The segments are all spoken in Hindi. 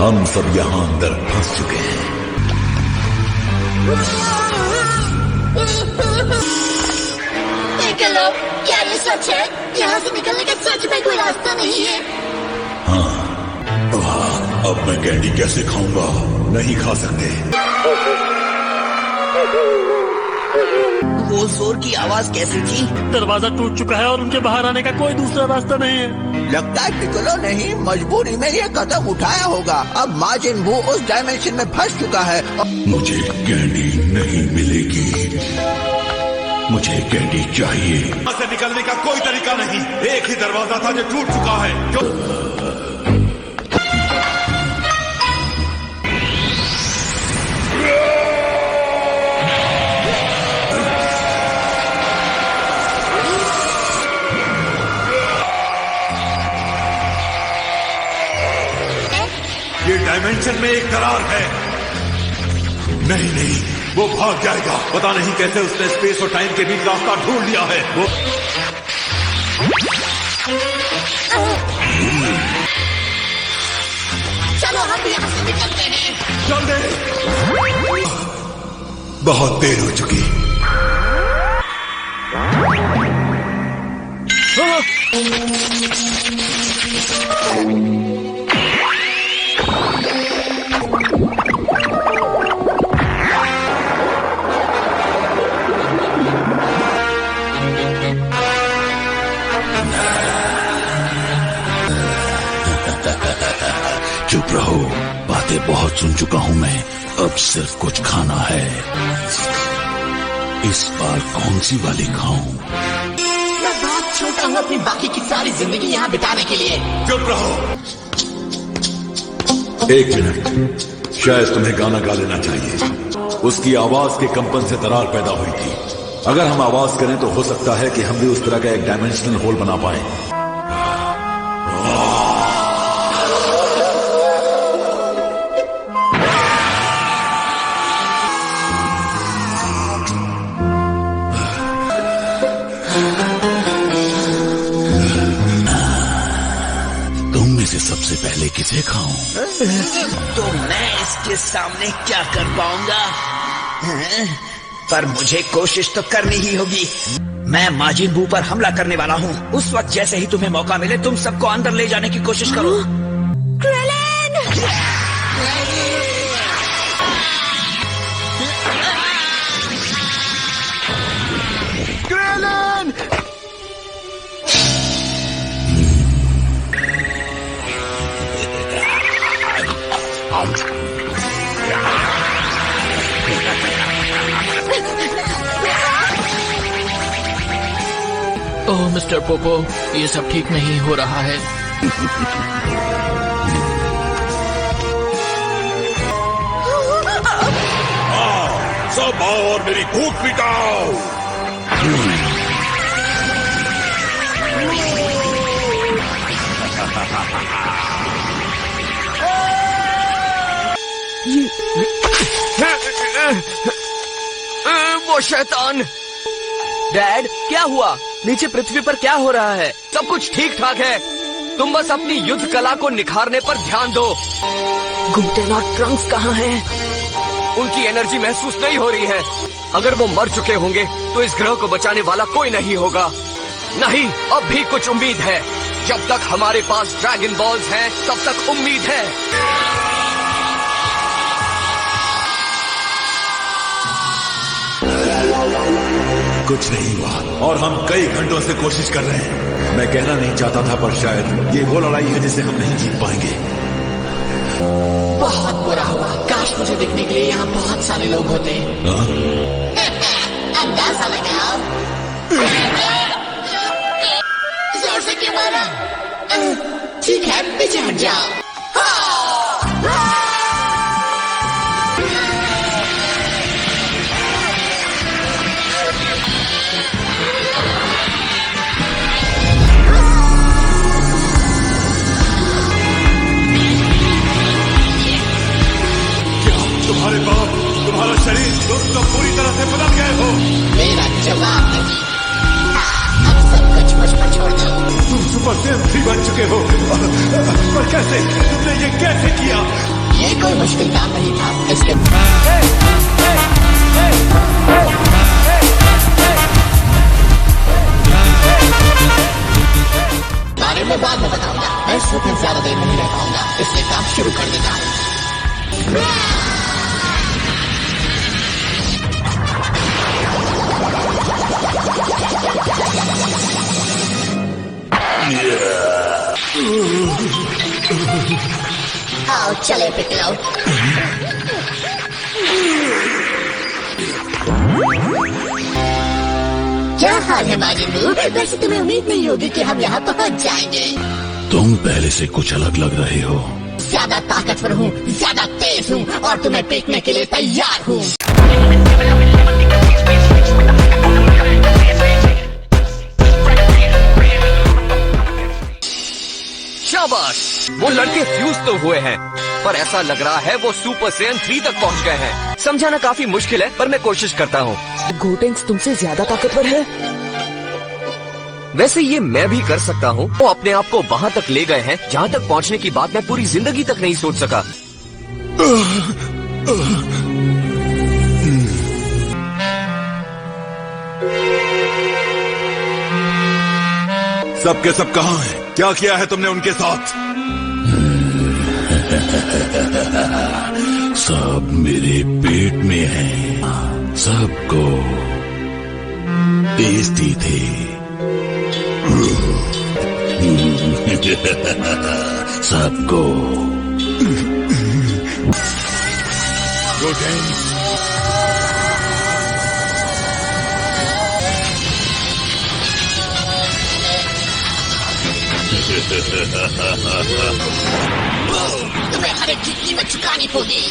हम सब यहाँ अंदर फंस चुके हैं। निकलो, क्या ये सच है? यहाँ से निकलने का सच में कोई रास्ता नहीं है। हाँ, अब मैं कैंडी कैसे खाऊंगा? नहीं खा सकते। वो जोर की आवाज कैसी थी? दरवाजा टूट चुका है और उनके बाहर आने का कोई दूसरा रास्ता नहीं है। लगता है पिकोलो नहीं, मजबूरी में ये कदम उठाया होगा। अब माजिन बू उस डायमेंशन में फंस चुका है। मुझे कैंडी नहीं मिलेगी, मुझे कैंडी चाहिए। यहाँ से निकलने का कोई तरीका नहीं। एक ही दरवाजा था जो टूट चुका है। ये डायमेंशन में एक दरार है। नहीं, वो भाग जाएगा। पता नहीं कैसे उसने स्पेस और टाइम के बीच रास्ता ढूंढ लिया है। वो चलो हम यहाँ से निकलते हैं। जल्दी, बहुत देर हो चुकी। चुप रहो, बातें बहुत सुन चुका हूँ मैं। अब सिर्फ कुछ खाना है। इस बार कौन सी वाली खाऊं? मैं बहुत छोटा हूँ अपनी बाकी की सारी जिंदगी यहाँ बिताने के लिए। चुप रहो। एक मिनट, शायद तुम्हें गाना गा लेना चाहिए। उसकी आवाज के कंपन से दरार पैदा हुई थी। अगर हम आवाज करें तो हो सकता है कि हम भी उस तरह का एक डायमेंशनल होल बना पाए। से सबसे पहले किसे खाऊं? तो मैं इसके सामने क्या कर पाऊंगा? पर मुझे कोशिश तो करनी ही होगी। मैं माजिन बू पर हमला करने वाला हूँ। उस वक्त जैसे ही तुम्हें मौका मिले तुम सबको अंदर ले जाने की कोशिश करो। ओह मिस्टर पोपो, ये सब ठीक नहीं हो रहा है। सब आओ और मेरी भूख मिटाओ। वो शैतान! डैड, क्या हुआ? नीचे पृथ्वी पर क्या हो रहा है? सब कुछ ठीक ठाक है। तुम बस अपनी युद्ध कला को निखारने पर ध्यान दो। गुंटेन और ट्रंक्स कहाँ हैं? उनकी एनर्जी महसूस नहीं हो रही है। अगर वो मर चुके होंगे तो इस ग्रह को बचाने वाला कोई नहीं होगा। नहीं, अब भी कुछ उम्मीद है। जब तक हमारे पास ड्रैगन बॉल्स हैं, तब तक उम्मीद है। कुछ नहीं हुआ और हम कई घंटों से कोशिश कर रहे हैं। मैं कहना नहीं चाहता था, पर शायद ये वो लड़ाई है जिसे हम नहीं जीत पाएंगे। बहुत बुरा हुआ। काश मुझे देखने के लिए यहाँ बहुत सारे लोग होते। अंदाजा लगाओ। जोर से क्यों मारा? ठीक है, पीछे हट जाओ। तुम्हारे बाप, तुम्हारा शरीर, तुम तो पूरी तरह से बदल गए हो। मेरा जवाब नहीं। अब सब कुछ मुझ पर छोड़ दो। तुम सुपर सेम 3 बन चुके हो। पर कैसे? तुमने ये कैसे किया? कोई मुश्किल काम नहीं था। इसके बारे में बाद में बताऊंगा। मैं सूट में ज्यादा देर नहीं रह पाऊंगा, इसलिए काम शुरू कर देता हूँ। आओ चले पिकलो। क्या हाल है माजिद बू? वैसे तुम्हें उम्मीद नहीं होगी कि हम यहाँ पहुँच जाएंगे। तुम पहले से कुछ अलग लग रहे हो। ज्यादा ताकतवर हूँ, ज्यादा तेज हूँ और तुम्हें पीटने के लिए तैयार हूँ। शाबाश, वो लड़के फ्यूज तो हुए हैं, पर ऐसा लग रहा है वो सुपर सेयन 3 तक पहुंच गए हैं। समझाना काफी मुश्किल है, पर मैं कोशिश करता हूँ। गोटेंक्स तुमसे ज्यादा ताकतवर है। वैसे ये मैं भी कर सकता हूँ। वो अपने आप को वहाँ तक ले गए हैं जहाँ तक पहुँचने की बात मैं पूरी जिंदगी तक नहीं सोच सका। सब के सब कहाँ हैं? क्या किया है तुमने उनके साथ? सब मेरे पेट में हैं। सबको बेइज्जती थे। सबको तुम्हें हर एक की कीमत चुकानी होगी।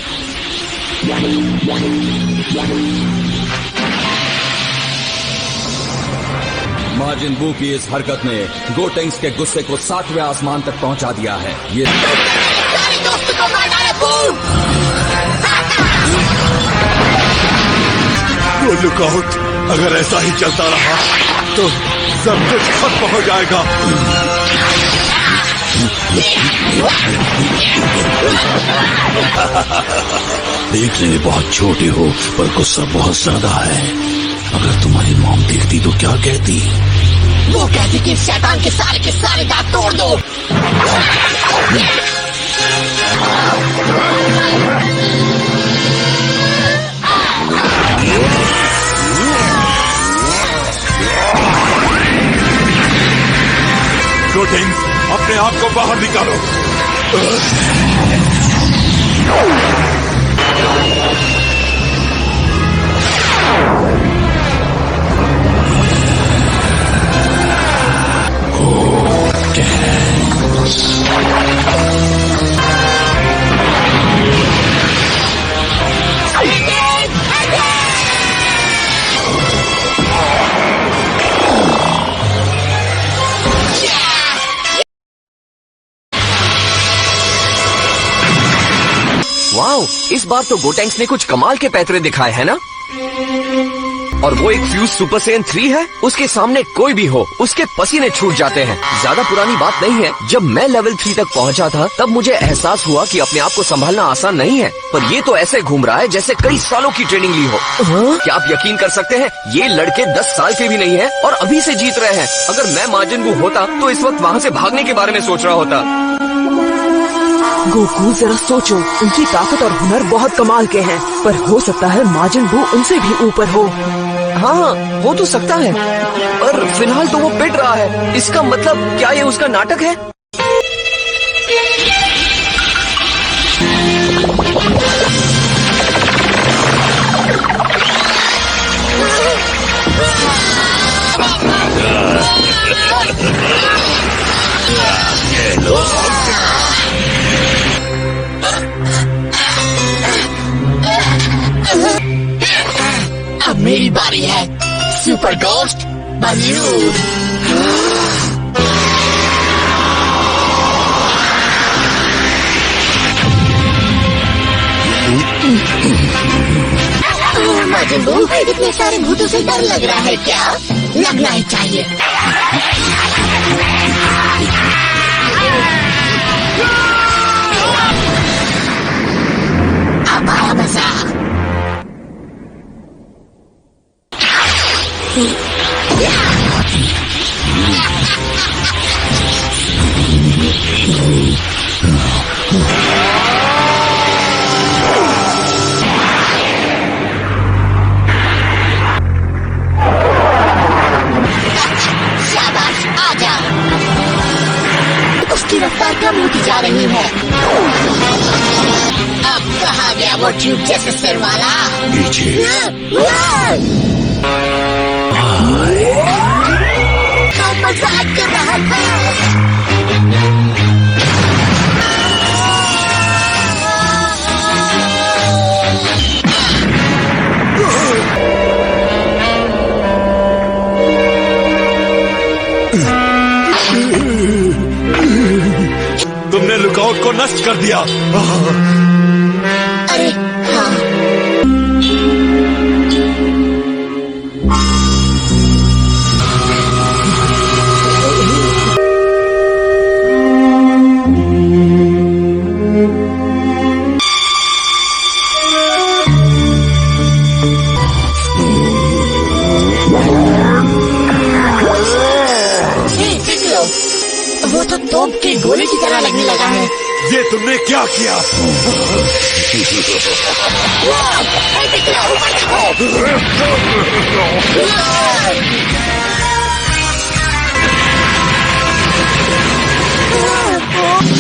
माजिन बू की इस हरकत ने गोटेंक्स के गुस्से को 7वें आसमान तक पहुंचा दिया है। ये सारे दोस्तों को मार डाला बू। लुक आउट, अगर ऐसा ही चलता रहा तो सब कुछ खत्म हो जाएगा। देखने में बहुत छोटे हो, पर गुस्सा बहुत ज्यादा है। अगर तुम्हारी मॉम देखती तो क्या कहती? वो कहती कि शैतान के सारे दांत तोड़ दो। गोटेंक्स, अपने आप को बाहर निकालो। वाओ, इस बार तो गोटेंक्स ने कुछ कमाल के पैतरे दिखाए हैं ना। और वो एक फ्यूज सुपर सेयन 3 है। उसके सामने कोई भी हो, उसके पसीने छूट जाते हैं। ज्यादा पुरानी बात नहीं है, जब मैं लेवल 3 तक पहुंचा था तब मुझे एहसास हुआ कि अपने आप को संभालना आसान नहीं है। पर ये तो ऐसे घूम रहा है जैसे कई सालों की ट्रेनिंग ली हो। क्या आप यकीन कर सकते हैं, ये लड़के 10 साल के भी नहीं है और अभी से जीत रहे हैं। अगर मैं माजिन बू होता तो इस वक्त वहाँ से भागने के बारे में सोच रहा होता। गोकू, जरा सोचो, उनकी ताकत और हुनर बहुत कमाल के हैं, पर हो सकता है माजिन बू उनसे भी ऊपर हो। हाँ, हो तो सकता है, पर फिलहाल तो वो पिट रहा है। इसका मतलब क्या ये उसका नाटक है? अब मेरी बारी है। Super ghost balloon. माजिन बू, इतने सारे भूतों से डर लग रहा है क्या? लगना ही चाहिए। शाबाश, आजा। उसकी रफ्तार कम होती जा रही है। अब कहाँ गया वो ट्यूब जैसे सिर वाला? पीछे। मजाक कर रहा था। तुमने लुकआउट को नष्ट कर दिया। अरे हाँ, वो तो तोप के गोले की तरह लगने लगा है। ये तुमने क्या किया?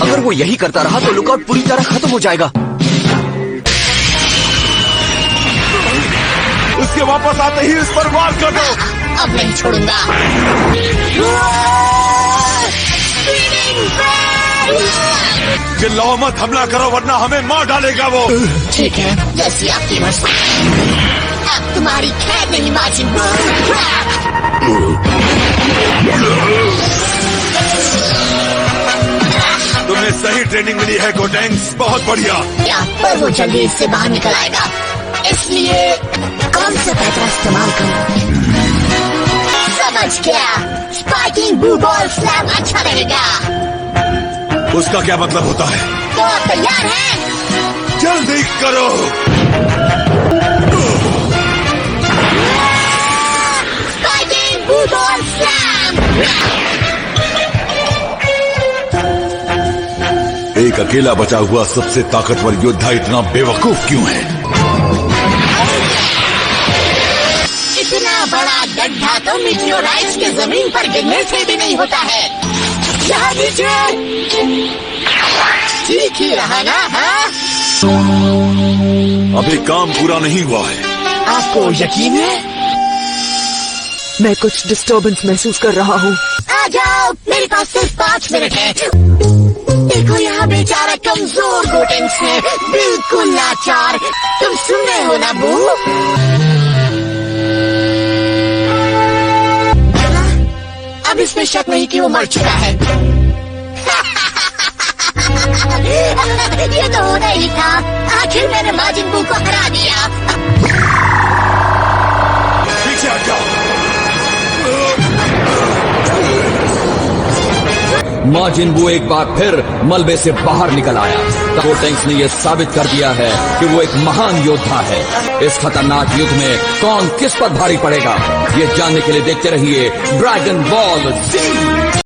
अगर वो यही करता रहा तो लुकआउट पूरी तरह खत्म हो जाएगा। उसके वापस आते ही इस पर वार कर दो। अब नहीं छोड़ूंगा। चिल्लाओ मत, हमला करो वरना हमें मार डालेगा वो। ठीक है, जैसी आपकी मर्जी। अब तुम्हारी खैर नहीं माजिन बू। तुम्हें सही ट्रेनिंग मिली है गोटेंग्स, बहुत बढ़िया। या पर वो जल्दी इससे बाहर निकल आएगा, इसलिए कौन सा पैसा इस्तेमाल करूं? समझ गया, स्पाइकिंग बू बॉल स्लैम अच्छा रहेगा। उसका क्या मतलब होता है? तो आप तैयार हैं? जल्दी करो। स्पाइकिंग बू बॉल स्लैम। एक अकेला बचा हुआ सबसे ताकतवर योद्धा इतना बेवकूफ क्यों है? इतना बड़ा गड्ढा तो मीटियोराइट्स के जमीन पर गिरने से भी नहीं होता है। यहाँ नीचे ठीक ही रहा ना? हाँ, अभी काम पूरा नहीं हुआ है। आपको यकीन है? मैं कुछ डिस्टर्बेंस महसूस कर रहा हूँ। आ जाओ, मेरे पास सिर्फ 5 मिनट है। देखो यहाँ बेचारा कमजोर गोटेंग्स है, बिल्कुल लाचार। तुम सुन रहे हो ना बू? अब इसमें शक नहीं कि वो मर चुका है। ये तो होना ही था। आखिर मैंने माजिन बू को हरा दिया। पीछे हट जाओ। माजिन बू एक बार फिर मलबे से बाहर निकल आया। गोटेंग्स ने यह साबित कर दिया है कि वो एक महान योद्धा है। इस खतरनाक युद्ध में कौन किस पर भारी पड़ेगा, ये जानने के लिए देखते रहिए ड्रैगन बॉल Z।